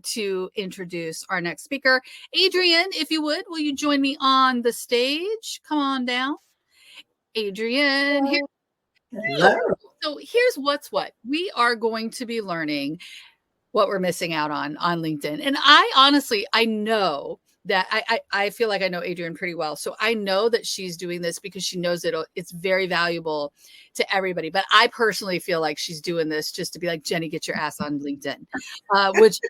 to introduce our next speaker. Adrienne, if you would, will you join me on the stage? Come on down. Adrienne, here. Hello. So here's what's what. We are going to be learning what we're missing out on LinkedIn. And I honestly, I know that I feel like I know Adrienne pretty well. So I know that she's doing this because she knows it's very valuable to everybody. But I personally feel like she's doing this just to be like, Jenny, get your ass on LinkedIn, which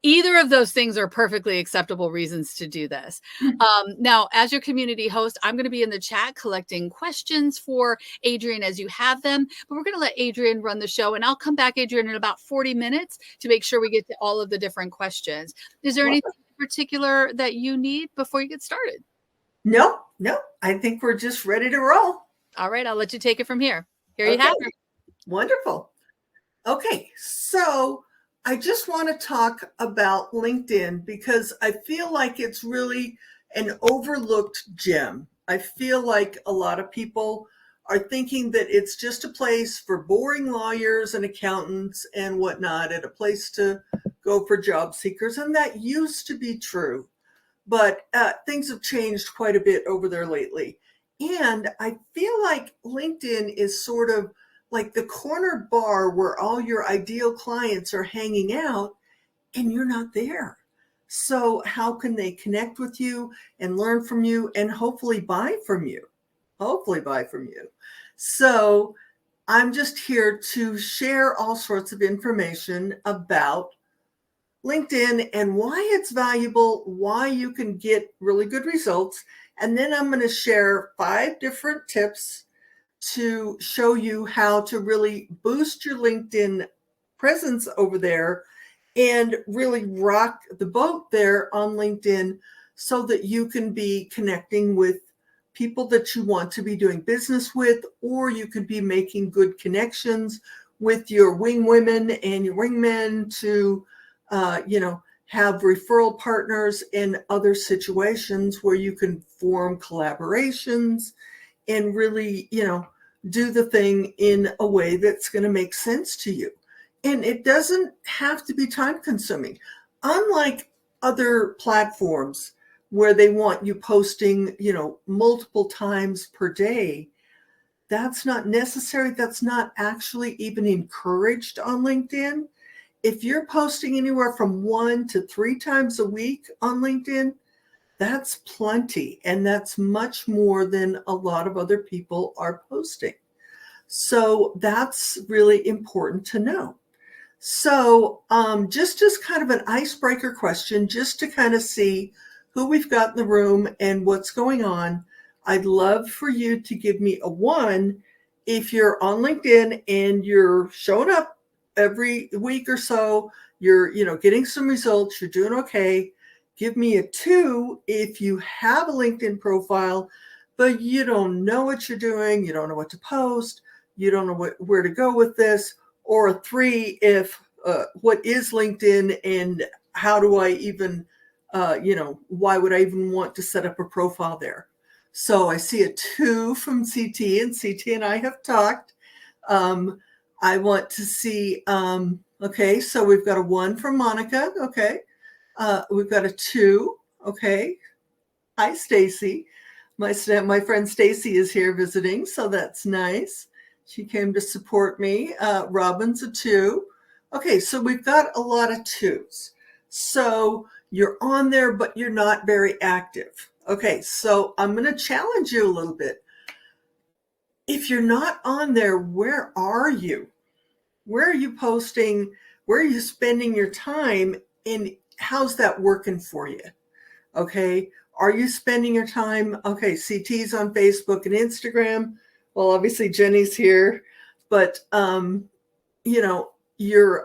either of those things are perfectly acceptable reasons to do this. Now, as your community host, I'm going to be in the chat collecting questions for Adrienne as you have them, but we're going to let Adrienne run the show, and I'll come back, Adrienne, in about 40 minutes to make sure we get to all of the different questions. Is there anything in particular that you need before you get started? No, I think we're just ready to roll. All right, I'll let you take it from here. Here you have it. Wonderful. Okay, so I just want to talk about LinkedIn because I feel like it's really an overlooked gem. I feel like a lot of people are thinking that it's just a place for boring lawyers and accountants and whatnot, and a place to go for job seekers. And that used to be true, but things have changed quite a bit over there lately. And I feel like LinkedIn is sort of like the corner bar where all your ideal clients are hanging out and you're not there. So how can they connect with you and learn from you and hopefully buy from you? So I'm just here to share all sorts of information about LinkedIn and why it's valuable, why you can get really good results. And then I'm going to share 5 different tips to show you how to really boost your LinkedIn presence over there and really rock the boat there on LinkedIn so that you can be connecting with people that you want to be doing business with, or you could be making good connections with your wing women and your wingmen to, have referral partners in other situations where you can form collaborations and really, do the thing in a way that's going to make sense to you. And it doesn't have to be time consuming. Unlike other platforms where they want you posting, multiple times per day, that's not necessary. That's not actually even encouraged on LinkedIn. If you're posting anywhere from 1 to 3 times a week on LinkedIn, that's plenty. And that's much more than a lot of other people are posting. So that's really important to know. So just as kind of an icebreaker question, just to kind of see who we've got in the room and what's going on, I'd love for you to give me a 1 if you're on LinkedIn and you're showing up every week or so, you're, getting some results, you're doing okay. Give me a 2 if you have a LinkedIn profile, but you don't know what you're doing, you don't know what to post, you don't know where to go with this, or a 3 if what is LinkedIn and how do I even, why would I even want to set up a profile there? So I see a 2 from CT, and CT and I have talked. I want to see, okay, so we've got a 1 from Monica, okay. We've got a 2, okay. Hi, Stacy. My friend Stacy is here visiting, so that's nice. She came to support me. Robin's a 2. Okay, so we've got a lot of 2s. So you're on there, but you're not very active. Okay, so I'm going to challenge you a little bit. If you're not on there, where are you? Where are you posting? Where are you spending your time? And how's that working for you? Okay, are you spending your time? Okay, CT's on Facebook and Instagram. Well, obviously Jenny's here, but you're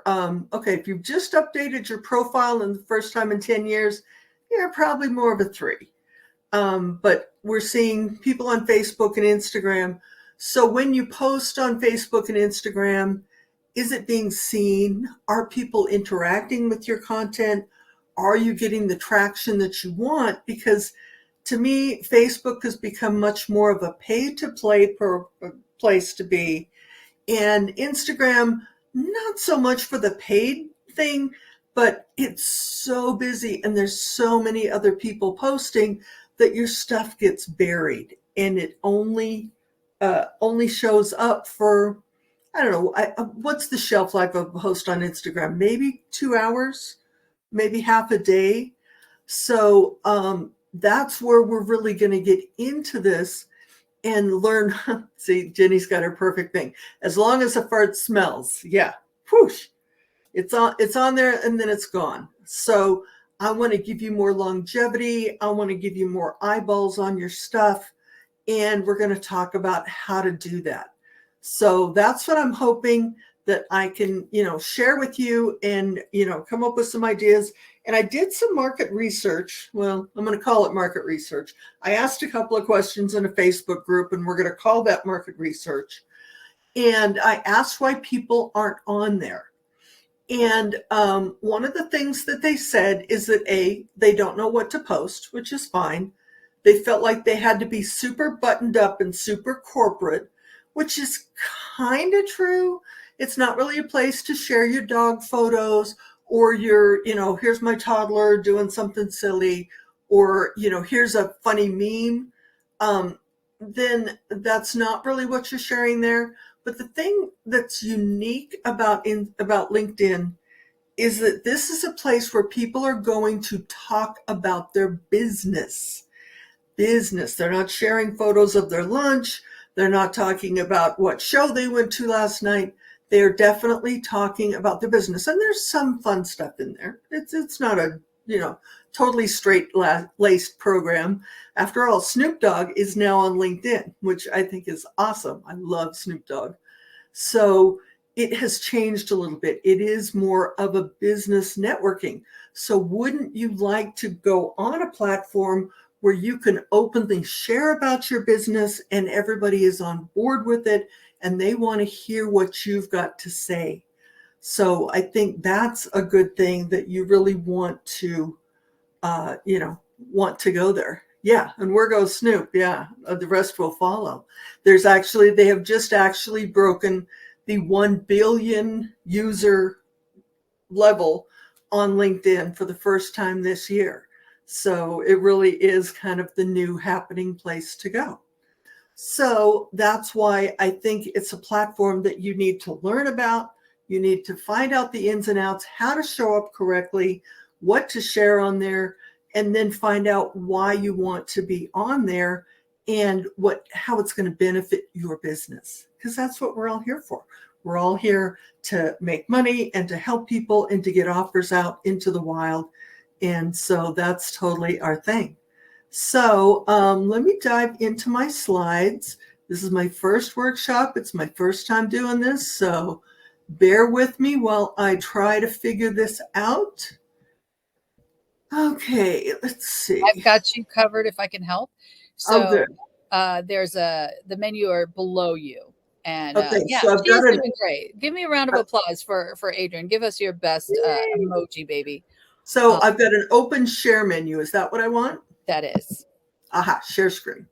okay. If you've just updated your profile in the first time in 10 years, you're probably more of a 3. But we're seeing people on Facebook and Instagram. So when you post on Facebook and Instagram, is it being seen? Are people interacting with your content? Are you getting the traction that you want? Because to me, Facebook has become much more of a pay-to-play place to be. And Instagram, not so much for the paid thing, but it's so busy and there's so many other people posting that your stuff gets buried, and it only shows up for, I don't know, what's the shelf life of a post on Instagram? Maybe 2 hours, maybe half a day. So that's where we're really going to get into this and learn. See, Jenny's got her perfect thing. As long as a fart smells, yeah, whoosh, it's on there and then it's gone. So I want to give you more longevity. I want to give you more eyeballs on your stuff. And we're going to talk about how to do that. So that's what I'm hoping that I can, share with you and, come up with some ideas. And I did some market research. Well, I'm going to call it market research. I asked a couple of questions in a Facebook group, and we're going to call that market research. And I asked why people aren't on there. And one of the things that they said is that they don't know what to post, which is fine. They felt like they had to be super buttoned up and super corporate, which is kind of true. It's not really a place to share your dog photos or here's my toddler doing something silly, or, here's a funny meme. Then that's not really what you're sharing there. But the thing that's unique about LinkedIn is that this is a place where people are going to talk about their business. They're not sharing photos of their lunch. They're not talking about what show they went to last night. They're definitely talking about their business. And there's some fun stuff in there. It's not a, totally straight-laced program. After all, Snoop Dogg is now on LinkedIn, which I think is awesome. I love Snoop Dogg. So it has changed a little bit. It is more of a business networking. So wouldn't you like to go on a platform where you can openly share about your business and everybody is on board with it and they want to hear what you've got to say? So I think that's a good thing, that you really want to, go there. Yeah. And where goes Snoop? Yeah. The rest will follow. They have just actually broken the 1 billion user level on LinkedIn for the first time this year. So it really is kind of the new happening place to go. So that's why I think it's a platform that you need to learn about. You need to find out the ins and outs, how to show up correctly, what to share on there, and then find out why you want to be on there and how it's going to benefit your business. Because that's what we're all here for. We're all here to make money and to help people and to get offers out into the wild. And so that's totally our thing. So let me dive into my slides. This is my first workshop. It's my first time doing this. So bear with me while I try to figure this out. Okay, let's see. I've got you covered if I can help. So there's the menu are below you. And okay, yeah, so she's doing great. Give me a round of applause for Adrienne. Give us your best emoji, baby. So I've got an open share menu. Is that what I want? That is. Aha, share screen.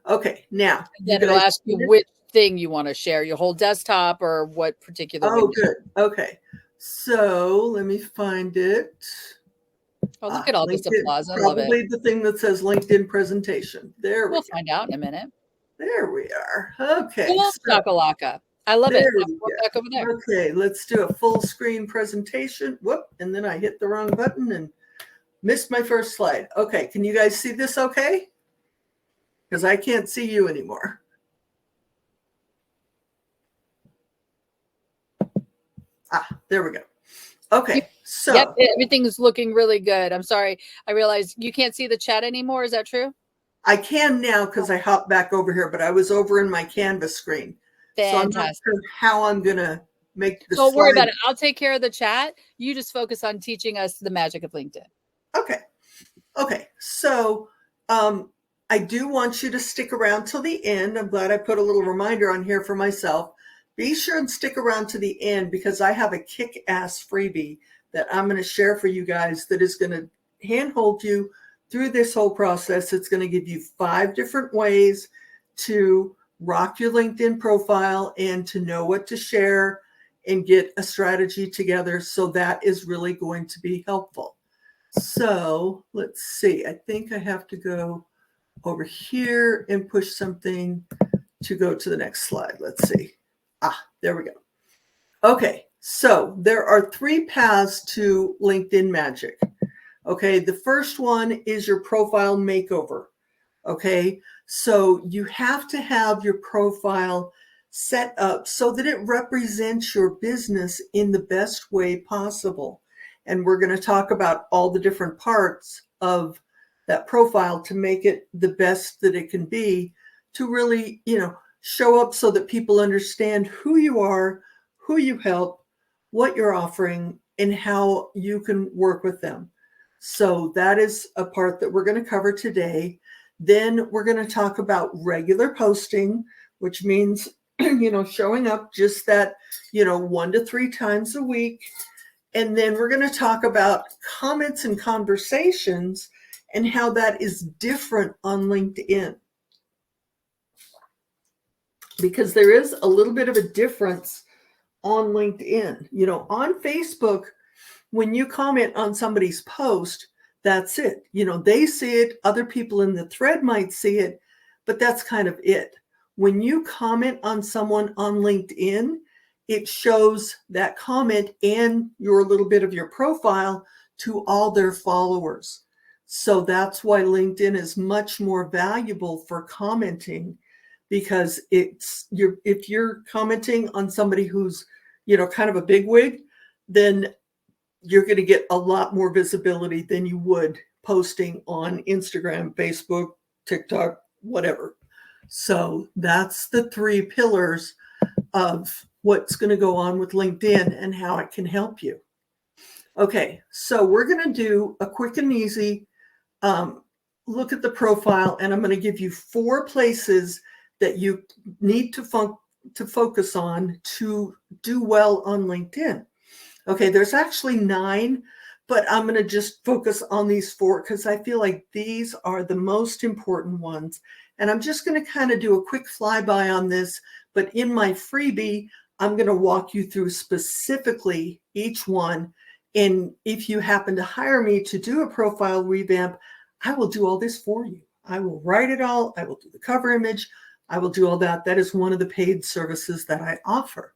Okay, now. Then it'll ask you which thing you want to share, your whole desktop or what particular window. Good. Okay. So let me find it. Oh, look at all this applause. I love it. Probably the thing that says LinkedIn presentation. There we go. We'll find out in a minute. There we are. Okay. Cool, shakalaka. I love it. Back over there. Okay, let's do a full screen presentation. Whoop, and then I hit the wrong button and missed my first slide. Okay, can you guys see this okay? Because I can't see you anymore. There we go. Okay, so. Yep, everything's looking really good. I'm sorry. I realized you can't see the chat anymore. Is that true? I can now because I hopped back over here, but I was over in my Canvas screen. Fantastic. So I'm not sure how I'm going to make the Don't worry about it. I'll take care of the chat. You just focus on teaching us the magic of LinkedIn. Okay. So I do want you to stick around till the end. I'm glad I put a little reminder on here for myself. Be sure and stick around to the end because I have a kick-ass freebie that I'm going to share for you guys that is going to handhold you through this whole process. It's going to give you 5 different ways to rock your LinkedIn profile and to know what to share and get a strategy together. So that is really going to be helpful. So let's see. I think I have to go over here and push something to go to the next slide. Let's see. There we go. Okay, so there are 3 paths to LinkedIn magic. Okay, the first one is your profile makeover. Okay, so you have to have your profile set up so that it represents your business in the best way possible. And we're going to talk about all the different parts of that profile to make it the best that it can be, to really, show up so that people understand who you are, who you help, what you're offering, and how you can work with them. So that is a part that we're going to cover today. Then we're going to talk about regular posting, which means, showing up just that, 1 to 3 times a week. And then we're going to talk about comments and conversations and how that is different on LinkedIn. Because there is a little bit of a difference on LinkedIn. On Facebook, when you comment on somebody's post, that's it. They see it, other people in the thread might see it, but that's kind of it. When you comment on someone on LinkedIn, it shows that comment and your little bit of your profile to all their followers. So that's why LinkedIn is much more valuable for commenting, because if you're commenting on somebody who's, kind of a bigwig, then you're going to get a lot more visibility than you would posting on Instagram, Facebook, TikTok, whatever. So that's the 3 pillars of what's going to go on with LinkedIn and how it can help you. Okay, so we're going to do a quick and easy look at the profile, and I'm going to give you 4 places that you need to focus on to do well on LinkedIn. Okay, there's actually 9, but I'm going to just focus on these 4 because I feel like these are the most important ones. And I'm just going to kind of do a quick flyby on this, but in my freebie, I'm going to walk you through specifically each one. And if you happen to hire me to do a profile revamp, I will do all this for you. I will write it all. I will do the cover image. I will do all that. That is one of the paid services that I offer.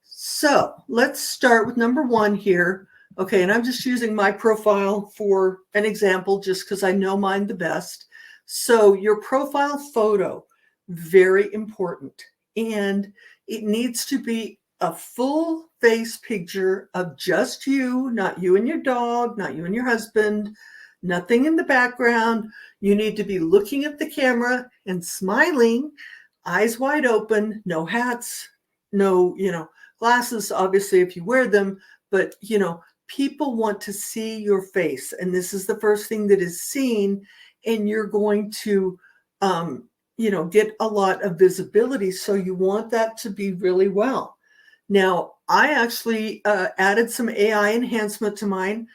So let's start with number 1 here. Okay, and I'm just using my profile for an example just because I know mine the best. So your profile photo, very important. And it needs to be a full face picture of just you, not you and your dog, not you and your husband, nothing in the background. You need to be looking at the camera and smiling, eyes wide open, no hats, no, glasses, obviously, if you wear them, but, people want to see your face. And this is the first thing that is seen, and you're going to, get a lot of visibility. So you want that to be really well. Now, I actually added some AI enhancement to mine.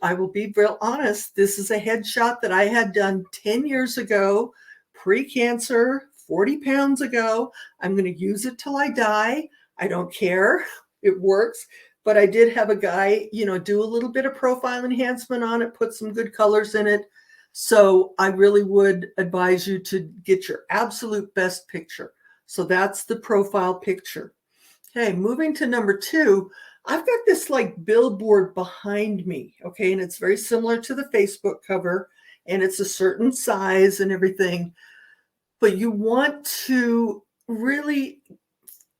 I will be real honest. This is a headshot that I had done 10 years ago, pre-cancer, 40 pounds ago. I'm going to use it till I die. I don't care. It works. But I did have a guy, do a little bit of profile enhancement on it, put some good colors in it. So I really would advise you to get your absolute best picture. So that's the profile picture. Okay, moving to number 2, I've got this like billboard behind me. Okay, and it's very similar to the Facebook cover, and it's a certain size and everything. But you want to really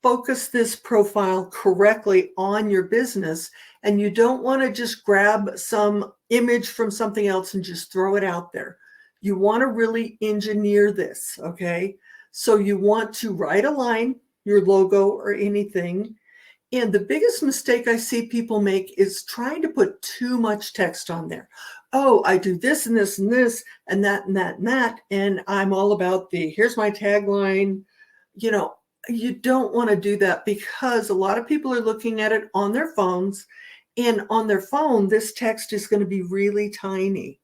focus this profile correctly on your business, and you don't want to just grab some image from something else and just throw it out there. You want to really engineer this, okay? So you want to write a line, your logo or anything. And the biggest mistake I see people make is trying to put too much text on there. Oh, I do this and this and this and that and that and that, and I'm all about here's my tagline. You don't want to do that, because a lot of people are looking at it on their phones, and on their phone, this text is going to be really tiny.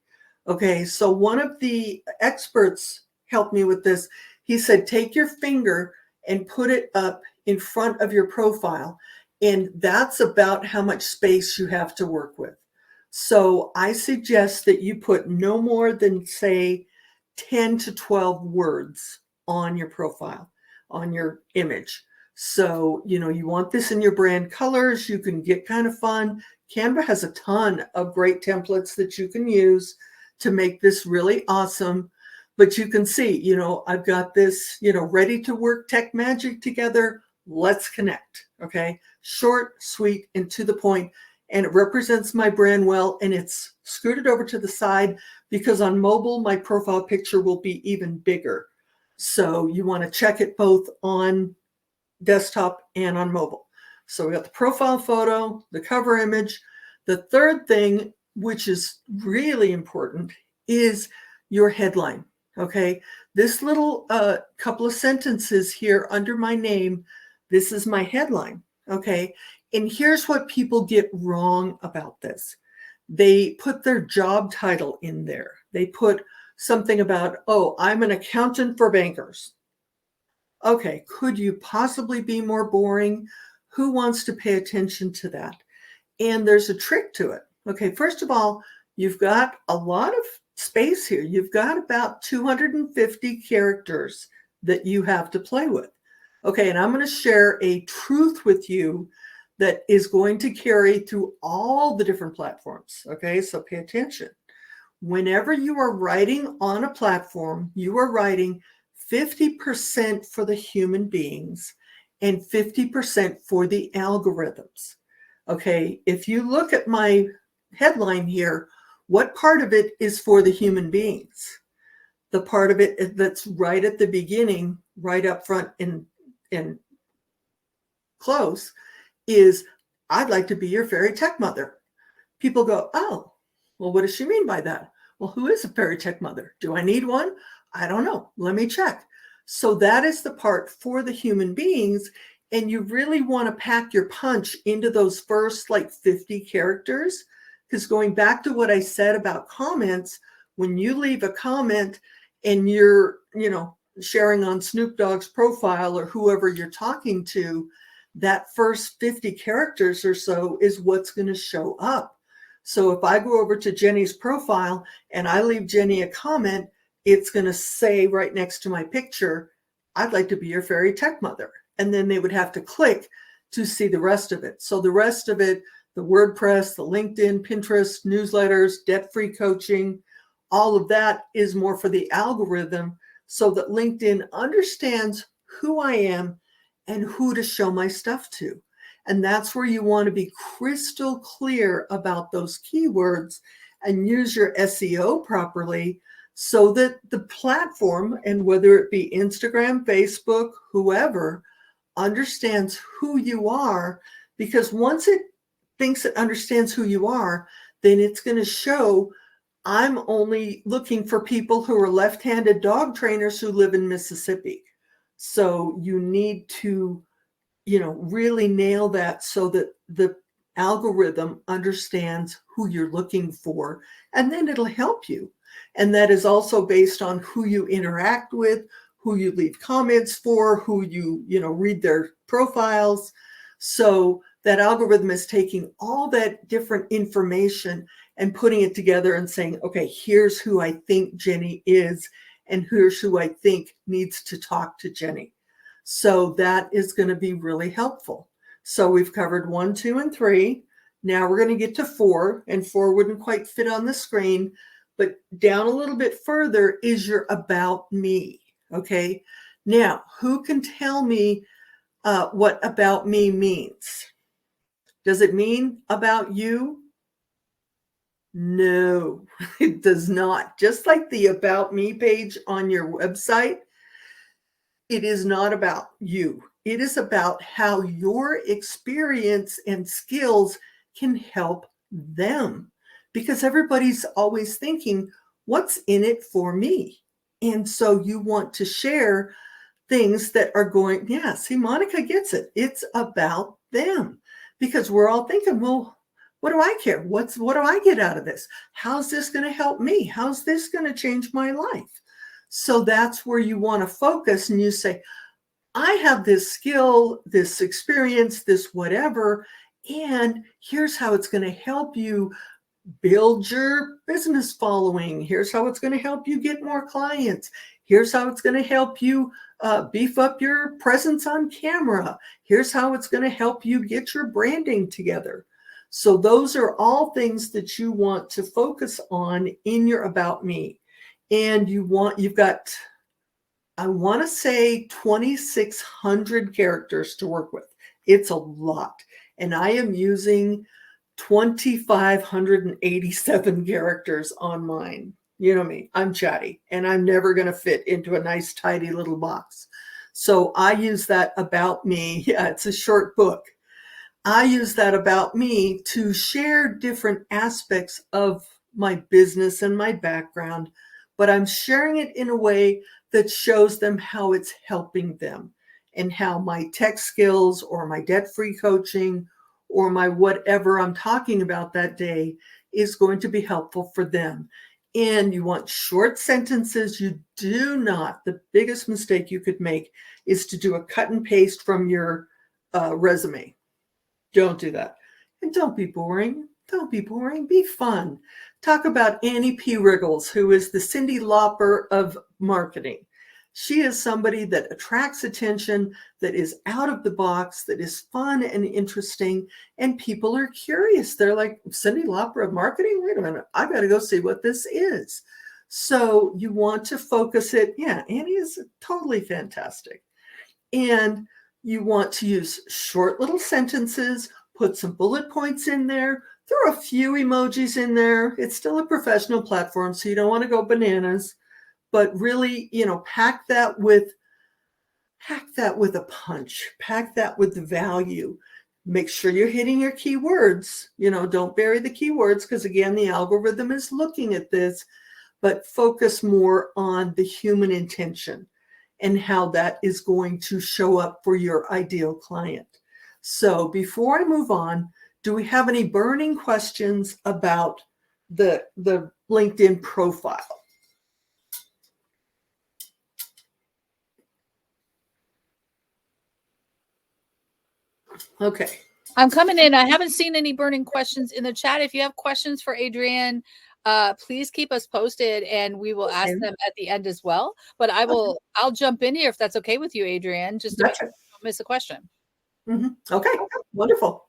Okay, so one of the experts helped me with this. He said, take your finger and put it up in front of your profile And that's about how much space you have to work with. So I suggest that you put no more than, say, 10 to 12 words on your profile, on your image. So, you want this in your brand colors. You can get kind of fun. Canva has a ton of great templates that you can use to make this really awesome. But you can see, I've got this, ready to work tech magic together. Let's connect. Okay. Short, sweet, and to the point. And it represents my brand well. And it's scooted over to the side because on mobile, my profile picture will be even bigger. So you want to check it both on desktop and on mobile. So we got the profile photo, the cover image. The third thing, which is really important, is your headline. Okay. This little couple of sentences here under my name, this is my headline. Okay. And here's what people get wrong about this. They put their job title in there. They put something about, oh, I'm an accountant for bankers. Okay, could you possibly be more boring? Who wants to pay attention to that? And there's a trick to it. Okay, first of all, you've got a lot of space here. You've got about 250 characters that you have to play with. Okay, and I'm going to share a truth with you that is going to carry through all the different platforms. Okay, so pay attention. Whenever you are writing on a platform, you are writing 50% for the human beings and 50% for the algorithms. Okay, if you look at my headline here, what part of it is for the human beings? The part of it that's right at the beginning, right up front and close, is I'd like to be your fairy tech mother. People go, oh, well, what does she mean by that? Well, who is a fairy tech mother? Do I need one? I don't know. Let me check. So that is the part for the human beings. And you really want to pack your punch into those first 50 characters. Because going back to what I said about comments, when you leave a comment and you're, sharing on Snoop Dogg's profile or whoever you're talking to, that first 50 characters or so is what's going to show up. So if I go over to Jenny's profile and I leave Jenny a comment, it's going to say right next to my picture, I'd like to be your fairy tech mother. And then they would have to click to see the rest of it. So the rest of it, the WordPress, the LinkedIn, Pinterest, newsletters, debt-free coaching, all of that is more for the algorithm so that LinkedIn understands who I am and who to show my stuff to. And that's where you want to be crystal clear about those keywords and use your SEO properly so that the platform, and whether it be Instagram, Facebook, whoever, understands who you are. Because once it thinks it understands who you are, then it's going to show I'm only looking for people who are left-handed dog trainers who live in Mississippi. So you need to, really nail that so that the algorithm understands who you're looking for, and then it'll help you. And that is also based on who you interact with, who you leave comments for, who you, read their profiles. So that algorithm is taking all that different information and putting it together and saying, okay, here's who I think Jenny is, and here's who I think needs to talk to Jenny. So that is going to be really helpful. So we've covered 1, 2, and 3. Now we're going to get to 4, and 4 wouldn't quite fit on the screen, but down a little bit further is your about me. Okay. Now, who can tell me what about me means? Does it mean about you? No, it does not. Just like the about me page on your website, it is not about you. It is about how your experience and skills can help them, because everybody's always thinking, what's in it for me? And so you want to share things that are going, yeah, see, Monica gets it. It's about them, because we're all thinking, well, what do I care? What do I get out of this? How's this going to help me? How's this going to change my life? So that's where you want to focus, and you say, I have this skill, this experience, this whatever, and here's how it's going to help you build your business following. Here's how it's going to help you get more clients. Here's how it's going to help you beef up your presence on camera. Here's how it's going to help you get your branding together. So those are all things that you want to focus on in your About Me. And you've got, I want to say 2,600 characters to work with. It's a lot. And I am using 2,587 characters on mine. You know me, I'm chatty and I'm never going to fit into a nice, tidy little box. So I use that About Me. Yeah, it's a short book. I use that About Me to share different aspects of my business and my background, but I'm sharing it in a way that shows them how it's helping them and how my tech skills or my debt-free coaching or my whatever I'm talking about that day is going to be helpful for them. And you want short sentences. You do not, the biggest mistake you could make is to do a cut and paste from your resume. Don't do that. And don't be boring. Don't be boring. Be fun. Talk about Annie P. Riggles, who is the Cyndi Lauper of marketing. She is somebody that attracts attention, that is out of the box, that is fun and interesting, and people are curious. They're like, Cyndi Lauper of marketing? Wait a minute, I got to go see what this is. So you want to focus it. Yeah, Annie is totally fantastic. And you want to use short little sentences, put some bullet points in there, throw a few emojis in there. It's still a professional platform, so you don't want to go bananas. But really, pack that with a punch, pack that with the value. Make sure you're hitting your keywords. Don't bury the keywords because, again, the algorithm is looking at this, but focus more on the human intention and how that is going to show up for your ideal client. So before I move on, do we have any burning questions about the LinkedIn profile? Okay. I'm coming in. I haven't seen any burning questions in the chat. If you have questions for Adrienne, please keep us posted and we will ask them at the end as well. But I'll jump in here if that's okay with you, Adrienne, just to make sure you don't miss a question. Mm-hmm. Okay, wonderful.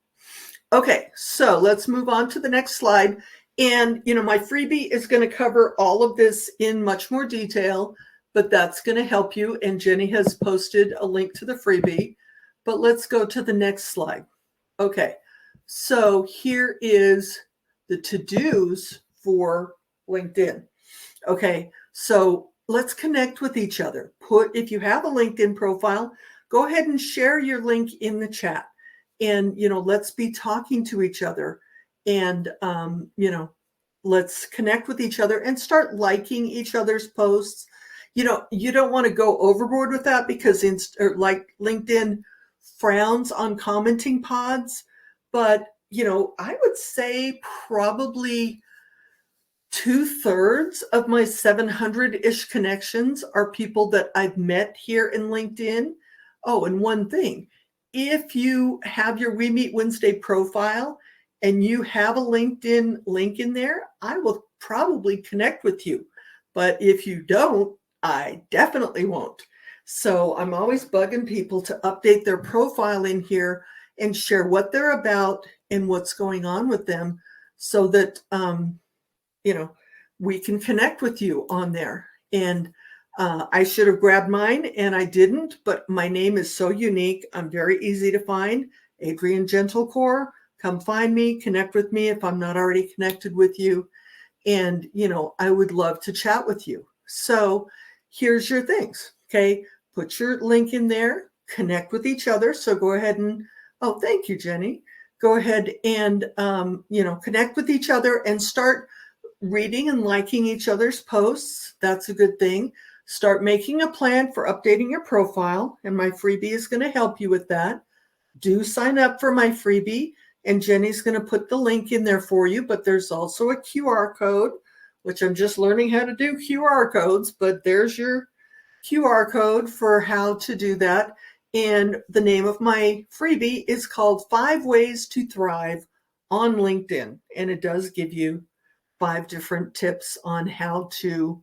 Okay, so let's move on to the next slide. And, my freebie is going to cover all of this in much more detail, but that's going to help you. And Jenny has posted a link to the freebie. But let's go to the next slide. Okay, so here is the to-dos for LinkedIn. Okay, so let's connect with each other. If you have a LinkedIn profile, go ahead and share your link in the chat. And, let's be talking to each other. And, let's connect with each other and start liking each other's posts. You don't want to go overboard with that because LinkedIn frowns on commenting pods, but I would say probably 2/3 of my 700-ish connections are people that I've met here in LinkedIn. Oh, and one thing, if you have your We Meet Wednesday profile and you have a LinkedIn link in there, I will probably connect with you. But if you don't, I definitely won't. So I'm always bugging people to update their profile in here and share what they're about and what's going on with them so that, we can connect with you on there. And I should have grabbed mine and I didn't, but my name is so unique. I'm very easy to find. Adrienne Gentlecore. Come find me, connect with me if I'm not already connected with you. And, I would love to chat with you. So here's your things. Okay. Put your link in there, connect with each other. So go ahead and, oh, thank you, Jenny. Go ahead and, connect with each other and start reading and liking each other's posts. That's a good thing. Start making a plan for updating your profile. And my freebie is going to help you with that. Do sign up for my freebie. And Jenny's going to put the link in there for you. But there's also a QR code, which I'm just learning how to do QR codes. But there's your QR code for how to do that. And the name of my freebie is called 5 Ways to Thrive on LinkedIn. And it does give you 5 different tips on how to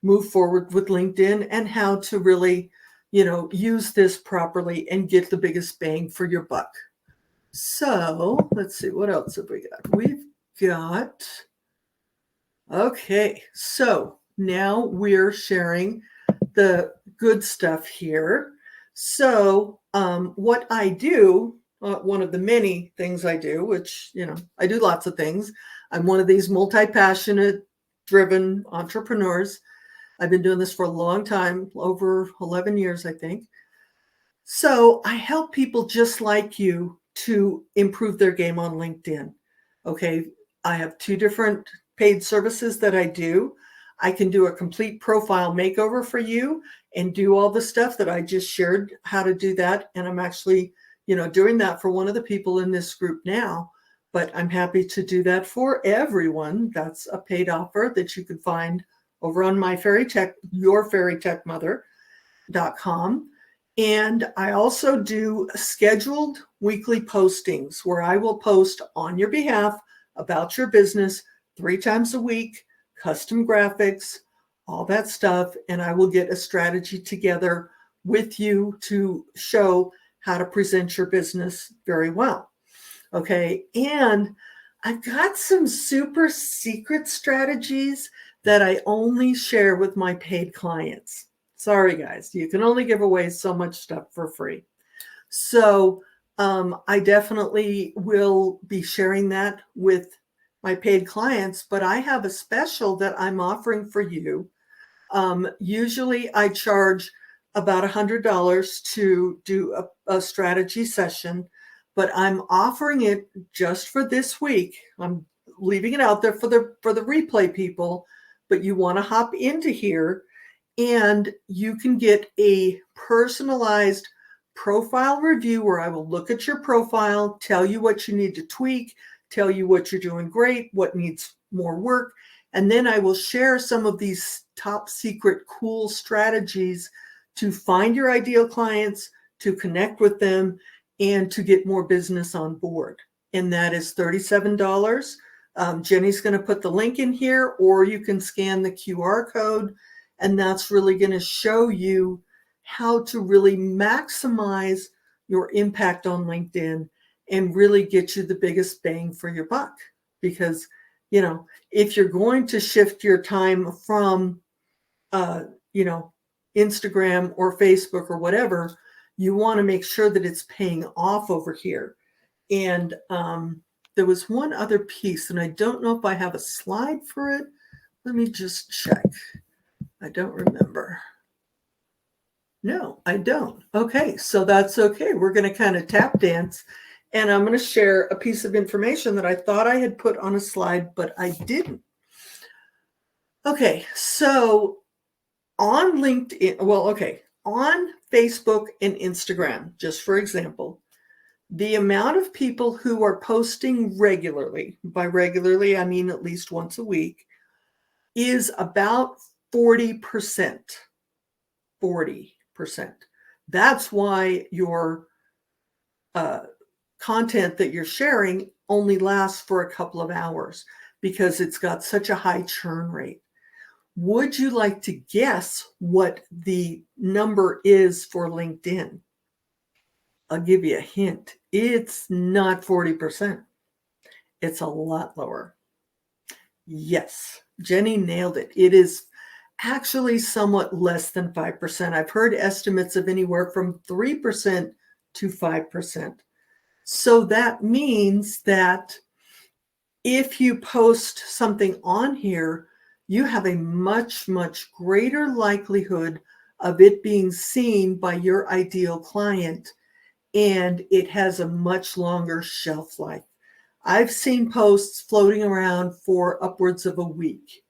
move forward with LinkedIn and how to really, use this properly and get the biggest bang for your buck. So let's see, what else have we got? We've got, okay, so now we're sharing the good stuff here. So what I do, one of the many things I do, which, I do lots of things. I'm one of these multi-passionate, driven entrepreneurs. I've been doing this for a long time, over 11 years, I think. So I help people just like you to improve their game on LinkedIn. Okay. I have 2 different paid services that I do. I can do a complete profile makeover for you and do all the stuff that I just shared how to do that. And I'm actually, doing that for one of the people in this group now, but I'm happy to do that for everyone. That's a paid offer that you can find over on my Fairy Tech, yourfairytechmother.com. And I also do scheduled weekly postings where I will post on your behalf about your business 3 times a week, custom graphics, all that stuff. And I will get a strategy together with you to show how to present your business very well. Okay. And I've got some super secret strategies that I only share with my paid clients. Sorry, guys, you can only give away so much stuff for free. So I definitely will be sharing that with my paid clients, but I have a special that I'm offering for you. Usually I charge about $100 to do a strategy session, but I'm offering it just for this week. I'm leaving it out there for the replay people, but you want to hop into here and you can get a personalized profile review where I will look at your profile, tell you what you need to tweak, tell you what you're doing great, what needs more work. And then I will share some of these top secret cool strategies to find your ideal clients, to connect with them, and to get more business on board. And that is $37. Jenny's going to put the link in here, or you can scan the QR code. And that's really going to show you how to really maximize your impact on LinkedIn and really get you the biggest bang for your buck. Because, if you're going to shift your time from, Instagram or Facebook or whatever, you want to make sure that it's paying off over here. And there was one other piece, and I don't know if I have a slide for it. Let me just check. I don't remember. No, I don't. Okay, so that's okay. We're going to kind of tap dance, and I'm going to share a piece of information that I thought I had put on a slide, but I didn't. Okay, so on LinkedIn, on Facebook and Instagram, just for example, the amount of people who are posting regularly, by regularly, I mean at least once a week, is about 40%. 40%. That's why your content that you're sharing only lasts for a couple of hours, because it's got such a high churn rate. Would you like to guess what the number is for LinkedIn? I'll give you a hint. It's not 40%. It's a lot lower. Yes, Jenny nailed it. It is actually somewhat less than 5%. I've heard estimates of anywhere from 3% to 5%. So that means that if you post something on here, you have a much, much greater likelihood of it being seen by your ideal client, and it has a much longer shelf life. I've seen posts floating around for upwards of a week.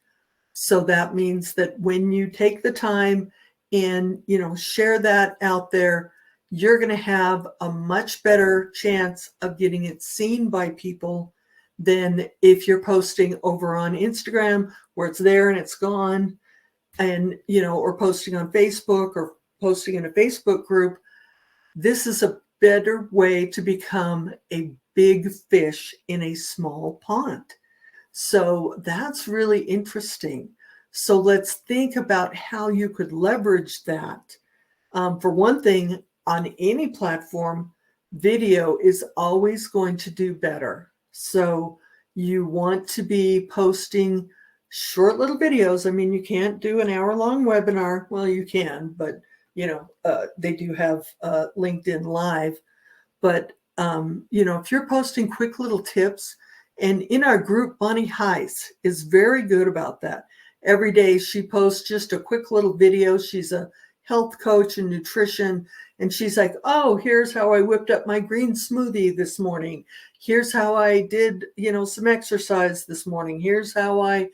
So that means that when you take the time and, share that out there, you're going to have a much better chance of getting it seen by people than if you're posting over on Instagram where it's there and it's gone, and, or posting on Facebook or posting in a Facebook group. This is a better way to become a big fish in a small pond. So that's really interesting. So let's think about how you could leverage that. For one thing, on any platform, video is always going to do better. So you want to be posting short little videos. I mean, you can't do an hour-long webinar. Well, you can, but they do have LinkedIn Live. But if you're posting quick little tips, and in our group, Bonnie Heiss is very good about that. Every day she posts just a quick little video. She's a health coach and nutrition. And she's like, oh, here's how I whipped up my green smoothie this morning. Here's how I did, some exercise this morning. Here's how I,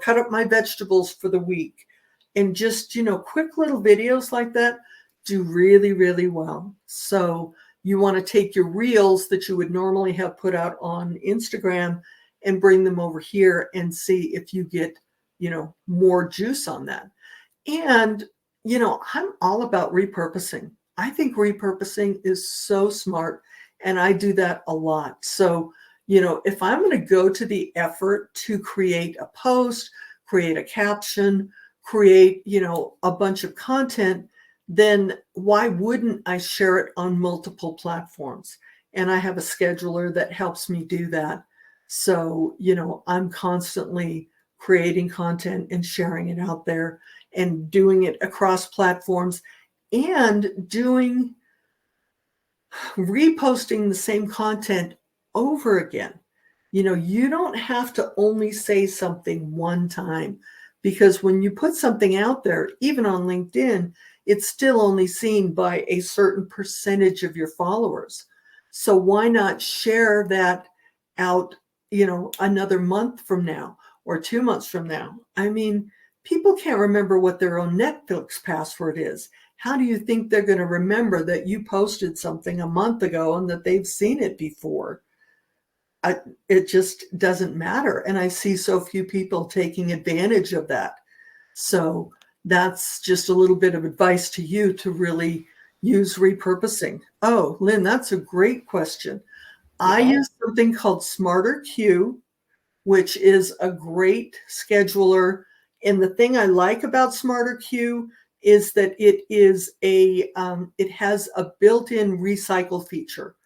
cut up my vegetables for the week. And just, quick little videos like that do really, really well. So you want to take your reels that you would normally have put out on Instagram and bring them over here and see if you get, more juice on that. And, I'm all about repurposing. I think repurposing is so smart, and I do that a lot. So, if I'm going to go to the effort to create a post, create a caption, create, a bunch of content, then why wouldn't I share it on multiple platforms? And I have a scheduler that helps me do that. So, I'm constantly creating content and sharing it out there and doing it across platforms and reposting the same content over again. You don't have to only say something one time, because when you put something out there, even on LinkedIn, it's still only seen by a certain percentage of your followers. So why not share that out, another month from now or 2 months from now? I mean, people can't remember what their own Netflix password is. How do you think they're going to remember that you posted something a month ago and that they've seen it before? It just doesn't matter. And I see so few people taking advantage of that. So that's just a little bit of advice to you to really use repurposing. Oh, Lynn, that's a great question. I use something called SmarterQueue, which is a great scheduler. And the thing I like about SmarterQueue is that it has a built-in recycle feature.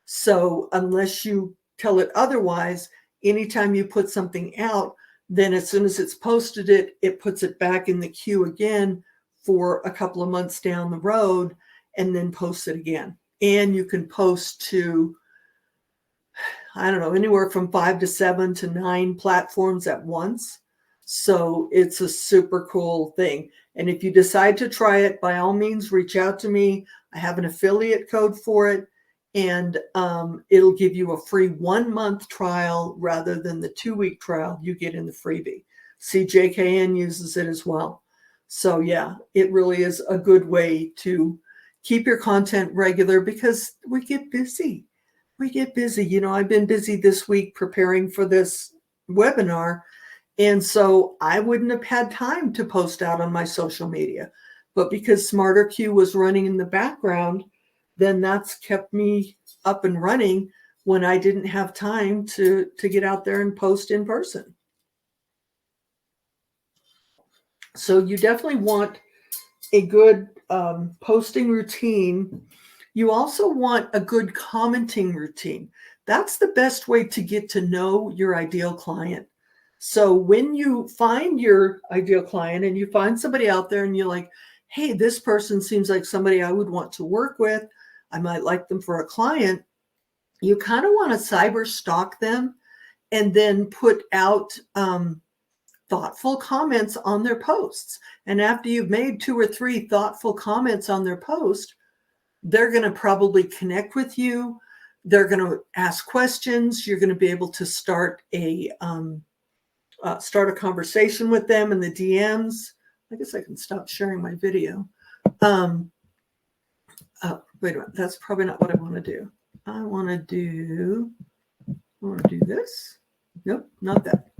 So unless you tell it otherwise, anytime you put something out, then as soon as it's posted it puts it back in the queue again for a couple of months down the road and then posts it again. And you can post to, I don't know, anywhere from 5 to 7 to 9 platforms at once. So it's a super cool thing. And if you decide to try it, by all means, reach out to me. I have an affiliate code for it. And it'll give you a free 1-month trial rather than the 2-week trial you get in the freebie. CJKN uses it as well. So yeah, it really is a good way to keep your content regular, because we get busy. I've been busy this week preparing for this webinar. And so I wouldn't have had time to post out on my social media. But because SmarterQueue was running in the background, then that's kept me up and running when I didn't have time to get out there and post in person. So you definitely want a good posting routine. You also want a good commenting routine. That's the best way to get to know your ideal client. So when you find your ideal client and you find somebody out there and you're like, hey, this person seems like somebody I would want to work with, I might like them for a client, you kind of want to cyber stalk them and then put out thoughtful comments on their posts. And after you've made 2 or 3 thoughtful comments on their post, they're going to probably connect with you. They're going to ask questions. You're going to be able to start a conversation with them in the DMs. I guess I can stop sharing my video. Wait a minute, that's probably not what I want to do. I want to do this. Nope, not that.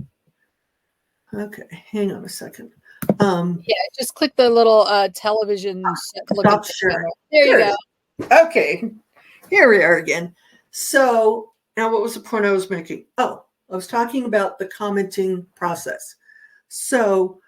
Okay, hang on a second. Yeah, just click the little television. Stop sharing. There you go. Okay, here we are again. So now what was the point I was making? Oh, I was talking about the commenting process. So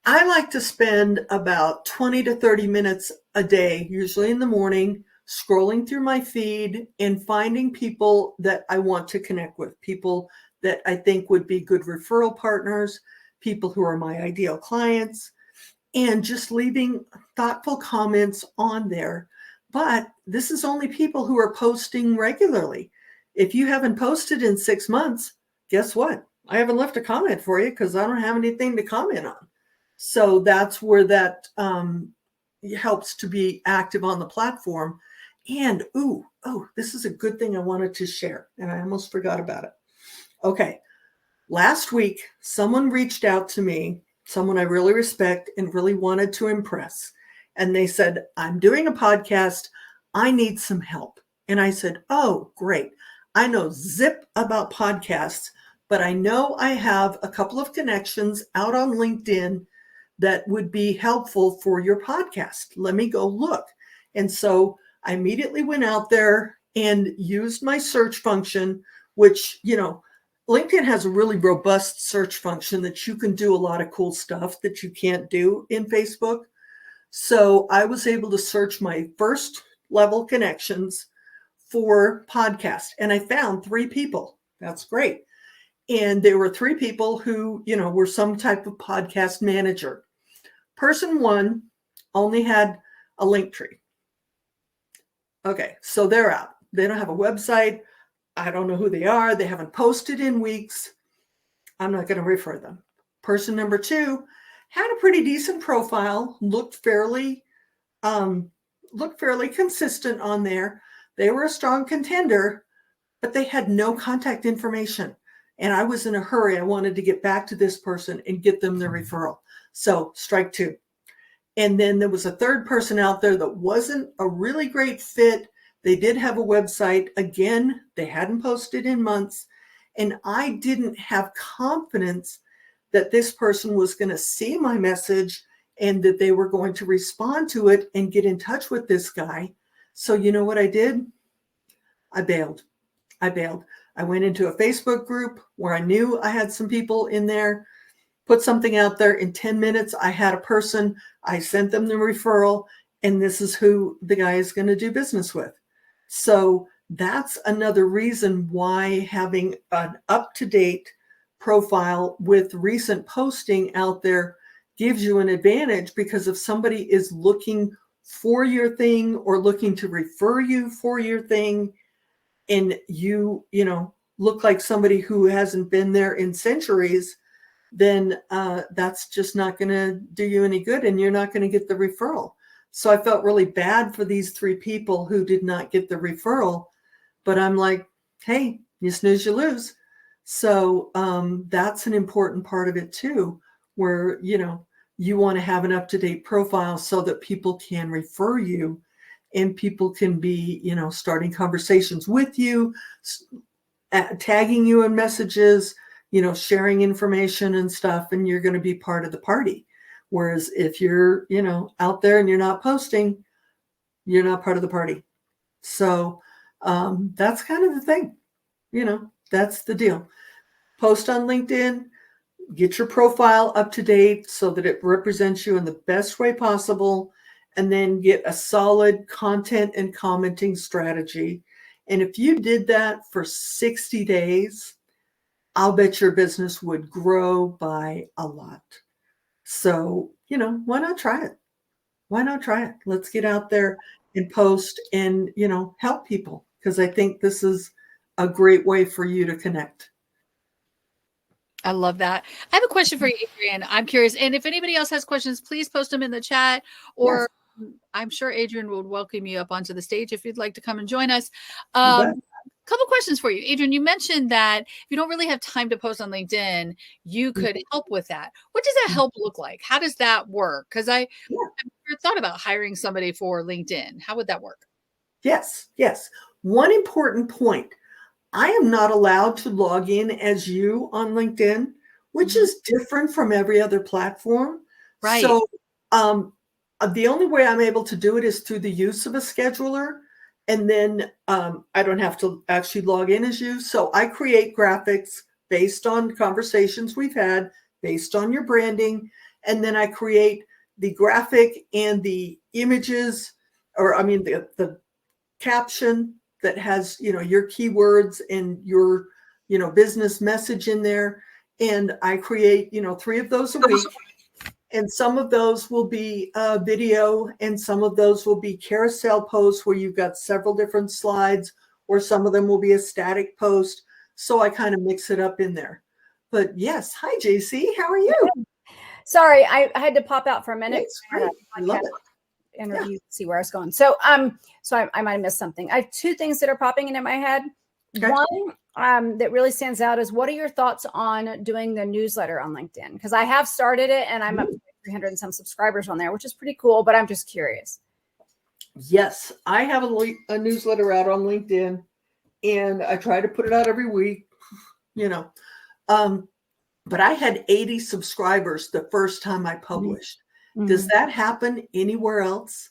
I like to spend about 20 to 30 minutes a day, usually in the morning, scrolling through my feed and finding people that I want to connect with, people that I think would be good referral partners, people who are my ideal clients, and just leaving thoughtful comments on there. But this is only people who are posting regularly. If you haven't posted in 6 months, guess what? I haven't left a comment for you because I don't have anything to comment on. So that's where that helps to be active on the platform. And this is a good thing I wanted to share, and I almost forgot about it. Okay, last week, someone reached out to me, someone I really respect and really wanted to impress. And they said, I'm doing a podcast. I need some help. And I said, oh, great. I know zip about podcasts, but I know I have a couple of connections out on LinkedIn that would be helpful for your podcast. Let me go look. And so I immediately went out there and used my search function, which, LinkedIn has a really robust search function that you can do a lot of cool stuff that you can't do in Facebook. So I was able to search my first level connections for podcast, and I found 3 people. That's great. And there were 3 people who, were some type of podcast manager. Person 1 only had a link tree. Okay, so they're out. They don't have a website. I don't know who they are. They haven't posted in weeks. I'm not going to refer them. Person number 2 had a pretty decent profile, looked fairly consistent on there. They were a strong contender, but they had no contact information. And I was in a hurry. I wanted to get back to this person and get them the referral. So strike 2. And then there was a third person out there that wasn't a really great fit. They did have a website. Again, they hadn't posted in months. And I didn't have confidence that this person was going to see my message and that they were going to respond to it and get in touch with this guy. So you know what I did? I bailed. I went into a Facebook group where I knew I had some people in there, put something out there. In 10 minutes, I had a person. I sent them the referral, and this is who the guy is going to do business with. So that's another reason why having an up-to-date profile with recent posting out there gives you an advantage, because if somebody is looking for your thing or looking to refer you for your thing, and you look like somebody who hasn't been there in centuries, then that's just not going to do you any good, and you're not going to get the referral. So I felt really bad for these 3 people who did not get the referral, but I'm like, hey, you snooze, you lose. So that's an important part of it too, where, you want to have an up-to-date profile so that people can refer you and people can be, starting conversations with you, tagging you in messages, sharing information and stuff, and you're going to be part of the party. Whereas if you're, out there and you're not posting, you're not part of the party. So that's kind of the thing, that's the deal. Post on LinkedIn, get your profile up to date so that it represents you in the best way possible, and then get a solid content and commenting strategy. And if you did that for 60 days, I'll bet your business would grow by a lot. So, why not try it? Why not try it? Let's get out there and post and, help people, because I think this is a great way for you to connect. I love that. I have a question for you, Adrienne. I'm curious. And if anybody else has questions, please post them in the chat, or I'm sure Adrienne would welcome you up onto the stage if you'd like to come and join us. Couple questions for you. Adrienne, you mentioned that if you don't really have time to post on LinkedIn, you could help with that. What does that help look like? How does that work? Because I've never thought about hiring somebody for LinkedIn. How would that work? Yes. One important point. I am not allowed to log in as you on LinkedIn, which is different from every other platform. Right. So The only way I'm able to do it is through the use of a scheduler. And then I don't have to actually log in as you. So I create graphics based on conversations we've had, based on your branding. And then I create the graphic and the images, or I mean, the caption that has, your keywords and your, business message in there. And I create, 3 of those a week. And some of those will be video, and some of those will be carousel posts where you've got several different slides, or some of them will be a static post. So I kind of mix it up in there. But yes, hi JC, how are you? Sorry, I had to pop out for a minute. It's great. I love it. Interview, yeah. See where I was going. So I might have missed something. I have 2 things that are popping into my head. Okay. One that really stands out is, what are your thoughts on doing the newsletter on LinkedIn? Because I have started it and I'm up to 300 and some subscribers on there, which is pretty cool, but I'm just curious. Yes, I have a newsletter out on LinkedIn, and I try to put it out every week, but I had 80 subscribers the first time I published. Mm-hmm. Does that happen anywhere else?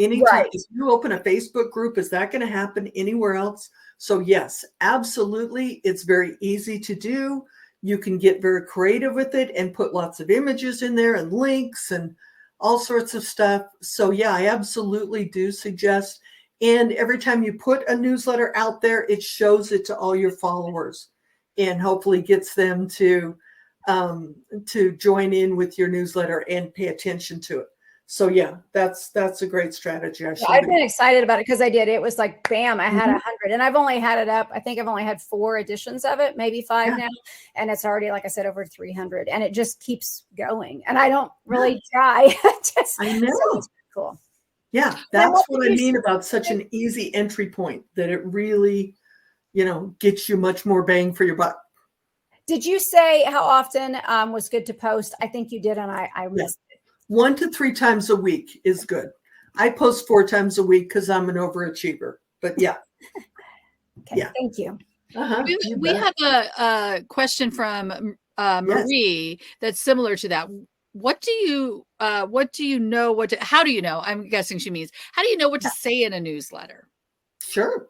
Anytime right. If you open a Facebook group, is that going to happen anywhere else? So yes, absolutely. It's very easy to do. You can get very creative with it and put lots of images in there and links and all sorts of stuff. So yeah, I absolutely do suggest. And every time you put a newsletter out there, it shows it to all your followers and hopefully gets them to join in with your newsletter and pay attention to it. So yeah, that's a great strategy. I've been excited about it because I did. It was like, bam, I had 100, and I've only had it up. I think I've only had 4 editions of it, maybe 5 now. And it's already, like I said, over 300, and it just keeps going. And I don't really try. I know. So it's cool. Yeah. That's what I mean about such an easy entry point, that it really, gets you much more bang for your buck. Did you say how often was good to post? I think you did. And I missed it. 1 to 3 times a week is good. I post 4 times a week because I'm an overachiever, but yeah. Okay, yeah. Thank you. We have a question from Marie that's similar to that. How do you know I'm guessing she means, how do you know what to say in a newsletter? Sure.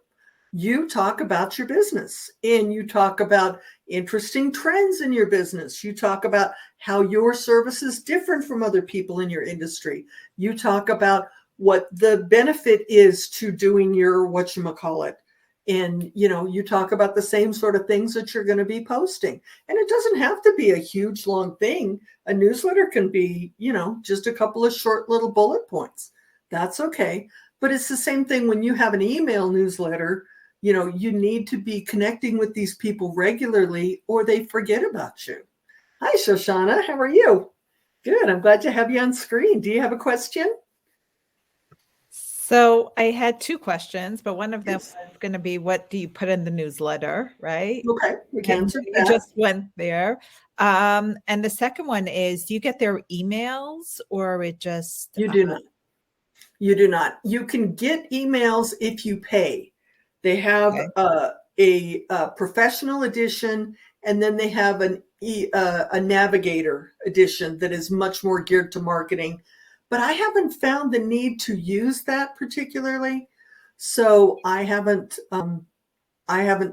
You talk about your business, and you talk about interesting trends in your business. You talk about how your service is different from other people in your industry. You talk about what the benefit is to doing your whatchamacallit. And, you talk about the same sort of things that you're going to be posting. And it doesn't have to be a huge, long thing. A newsletter can be, just a couple of short little bullet points. That's okay. But it's the same thing when you have an email newsletter. You need to be connecting with these people regularly, or they forget about you. Hi, Shoshana. How are you? Good. I'm glad to have you on screen. Do you have a question? So I had 2 questions, but one of them was going to be, what do you put in the newsletter, right? Okay. We can answer that. You just went there. And the second one is, do you get their emails, or it just... You do not. You do not. You can get emails if you pay. They have a professional edition, and then they have a navigator edition that is much more geared to marketing. But I haven't found the need to use that particularly, so I haven't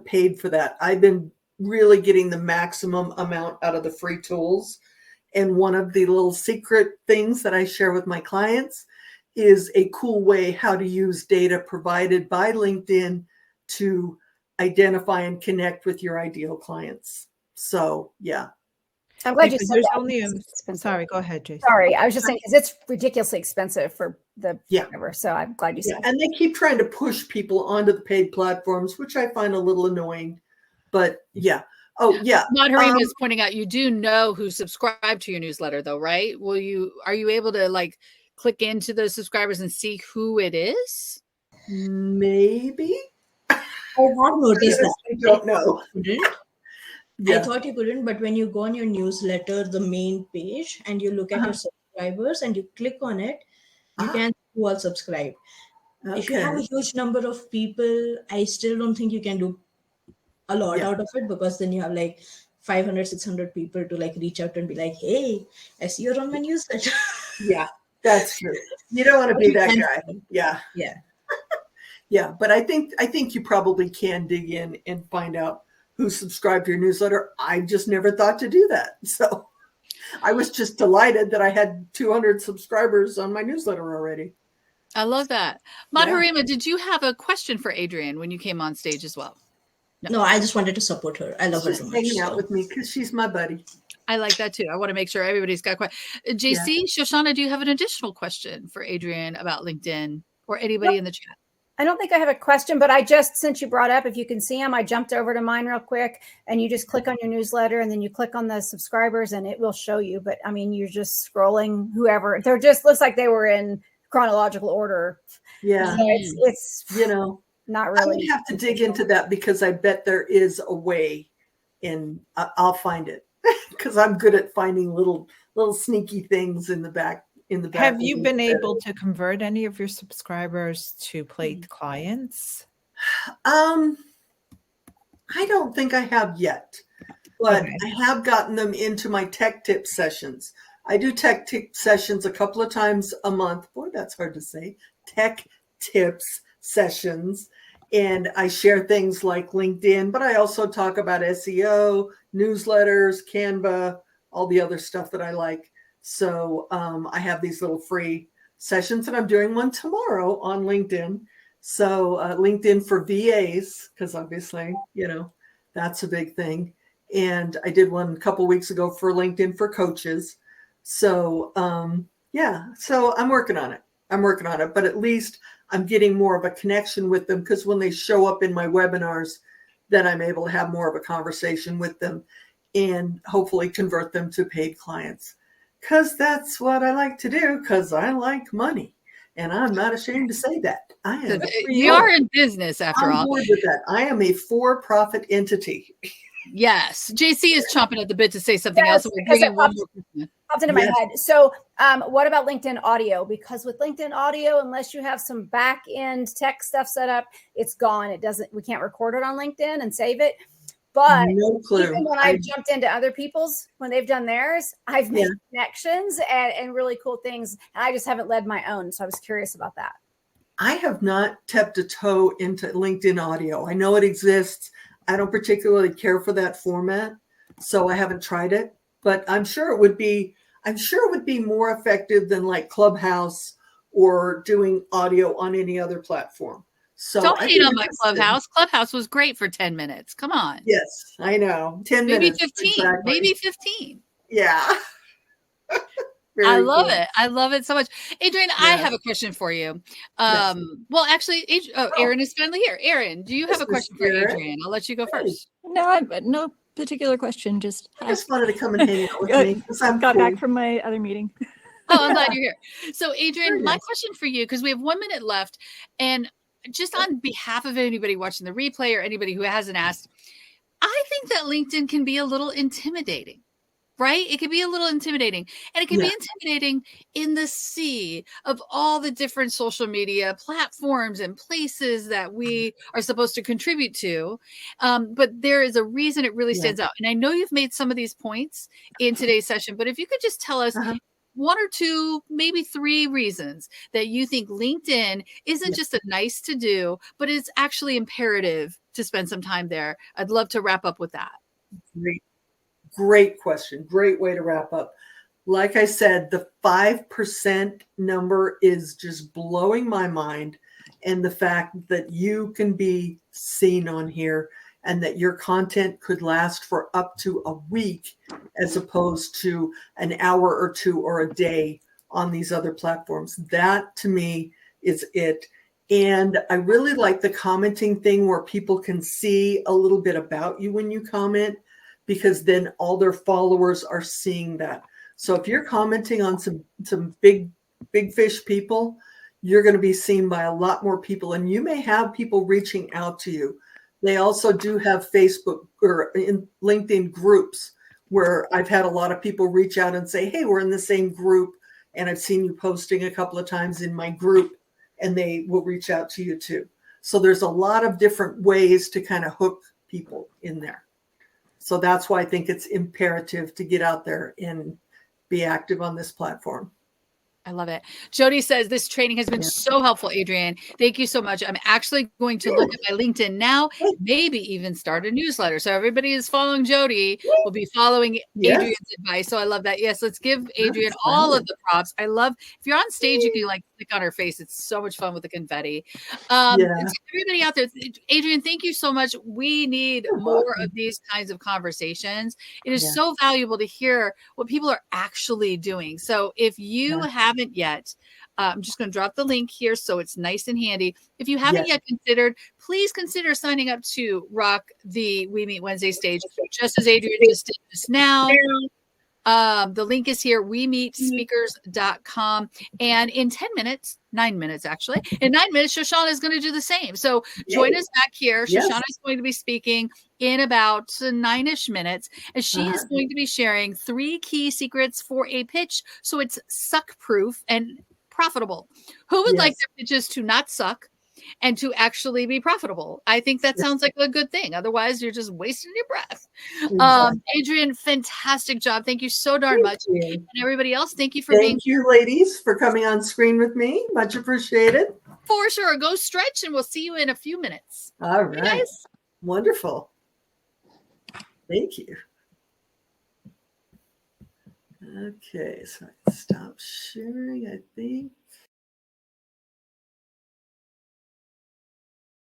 paid for that. I've been really getting the maximum amount out of the free tools. And one of the little secret things that I share with my clients is a cool way how to use data provided by LinkedIn to identify and connect with your ideal clients. So, yeah. I'm glad you said that. Sorry, go ahead, Jason. Sorry, I was just saying, because it's ridiculously expensive for the whatever. So I'm glad you said that. And they keep trying to push people onto the paid platforms, which I find a little annoying. But yeah. Oh, yeah. Madhurima is pointing out, you do know who subscribed to your newsletter, though, right? Are you able to click into those subscribers and see who it is? Maybe. I have noticed that. I don't know. I thought you couldn't, but when you go on your newsletter, the main page, and you look at your subscribers and you click on it, you can see who all subscribed. Okay. If you have a huge number of people, I still don't think you can do a lot out of it, because then you have 500, 600 people to reach out and be like, hey, I see you're on my newsletter. Yeah. That's true. You don't want to be that guy. Yeah. Yeah. Yeah. But I think you probably can dig in and find out who subscribed to your newsletter. I just never thought to do that. So I was just delighted that I had 200 subscribers on my newsletter already. I love that. Madhurima, did you have a question for Adrienne when you came on stage as well? No, I just wanted to support her. I love her so much. Hanging out with me because she's my buddy. I like that too. I want to make sure everybody's got questions. JC, Shoshana, do you have an additional question for Adrienne about LinkedIn or anybody in the chat? I don't think I have a question, but I just, since you brought up, if you can see them, I jumped over to mine real quick, and you just click on your newsletter and then you click on the subscribers and it will show you. But I mean, you're just scrolling whoever. They're just, looks like they were in chronological order. Yeah. So it's not really. I would have to dig into that because I bet there is a way, and I'll find it because I'm good at finding little sneaky things in the back. Have you been able to convert any of your subscribers to paid clients? I don't think I have yet, but I have gotten them into my tech tip sessions. I do tech tip sessions a couple of times a month. Boy, that's hard to say. Tech tips sessions. And I share things like LinkedIn, but I also talk about SEO, newsletters, Canva, all the other stuff that I like. So I have these little free sessions, and I'm doing one tomorrow on LinkedIn. So LinkedIn for VAs, because obviously, that's a big thing. And I did one a couple weeks ago for LinkedIn for coaches. So so I'm working on it. But at least I'm getting more of a connection with them, because when they show up in my webinars, then I'm able to have more of a conversation with them and hopefully convert them to paid clients. Because that's what I like to do, because I like money. And I'm not ashamed to say that. I am. You are in business after all. I'm bored with that. I am a for-profit entity. Yes. JC is chomping at the bit to say something else. We're bringing one more question. Popped into my head. So what about LinkedIn audio? Because with LinkedIn audio, unless you have some back end tech stuff set up, it's gone. We can't record it on LinkedIn and save it. But no clue. Even when I've jumped into other people's, when they've done theirs, I've made connections and really cool things. And I just haven't led my own. So I was curious about that. I have not tapped a toe into LinkedIn audio. I know it exists. I don't particularly care for that format, so I haven't tried it. But I'm sure it would be more effective than like Clubhouse or doing audio on any other platform. So don't hate on my Clubhouse. Clubhouse was great for 10 minutes. Come on. Yes, I know. 10 maybe minutes. 15. Exactly. Maybe 15. Yeah. I love it. I love it so much. Adrienne, I have a question for you. Well, actually, Erin is finally here. Erin, do you have a question for Adrienne? I'll let you go first. No particular question. I just wanted to come and hang out with me because I got back from my other meeting. Oh, I'm glad you're here. So, Adrienne, my question for you, because we have 1 minute left, and just on behalf of anybody watching the replay or anybody who hasn't asked, I think that LinkedIn can be a little intimidating, right? It can be a little intimidating, and it can be intimidating in the sea of all the different social media platforms and places that we are supposed to contribute to. But there is a reason it really stands out. And I know you've made some of these points in today's session, but if you could just tell us one or two, maybe three reasons that you think LinkedIn isn't just a nice to do, but it's actually imperative to spend some time there. I'd love to wrap up with that. Great question. Great way to wrap up. Like I said, the 5% number is just blowing my mind. And the fact that you can be seen on here and that your content could last for up to a week as opposed to an hour or two or a day on these other platforms. That to me is it. And I really like the commenting thing where people can see a little bit about you when you comment, because then all their followers are seeing that. So if you're commenting on some big fish people, you're going to be seen by a lot more people, and you may have people reaching out to you. They also do have Facebook or in LinkedIn groups where I've had a lot of people reach out and say, hey, we're in the same group, and I've seen you posting a couple of times in my group, and they will reach out to you too. So there's a lot of different ways to kind of hook people in there. So that's why I think it's imperative to get out there and be active on this platform. I love it. Jody says this training has been so helpful, Adrienne. Thank you so much. I'm actually going to look at my LinkedIn now, maybe even start a newsletter. So everybody is following Jody will be following Adrienne's advice. So I love that. Yes, let's give Adrienne all of the props. I love if you're on stage, you can like click on her face. It's so much fun with the confetti. Everybody out there, Adrienne, thank you so much. We need more of these kinds of conversations. It is so valuable to hear what people are actually doing. So if you haven't yet, I'm just going to drop the link here so it's nice and handy. If you haven't yet considered, please consider signing up to rock the We Meet Wednesday stage, just as Adrienne just did just now. The link is here, wemeetspeakers.com. And in 9 minutes actually, in 9 minutes, Shoshana is going to do the same. So join us back here. Shoshana is going to be speaking in about 9-ish minutes, and she is going to be sharing 3 key secrets for a pitch so it's suck proof and profitable. Who would like their pitches to not suck and to actually be profitable? I think that sounds like a good thing. Otherwise, you're just wasting your breath. Adrienne, fantastic job. Thank you so darn much. And everybody else, thank you for being here. Thank you, ladies, for coming on screen with me. Much appreciated. For sure. Go stretch, and we'll see you in a few minutes. All right. Guys. Wonderful. Thank you. Okay, so I can stop sharing, I think.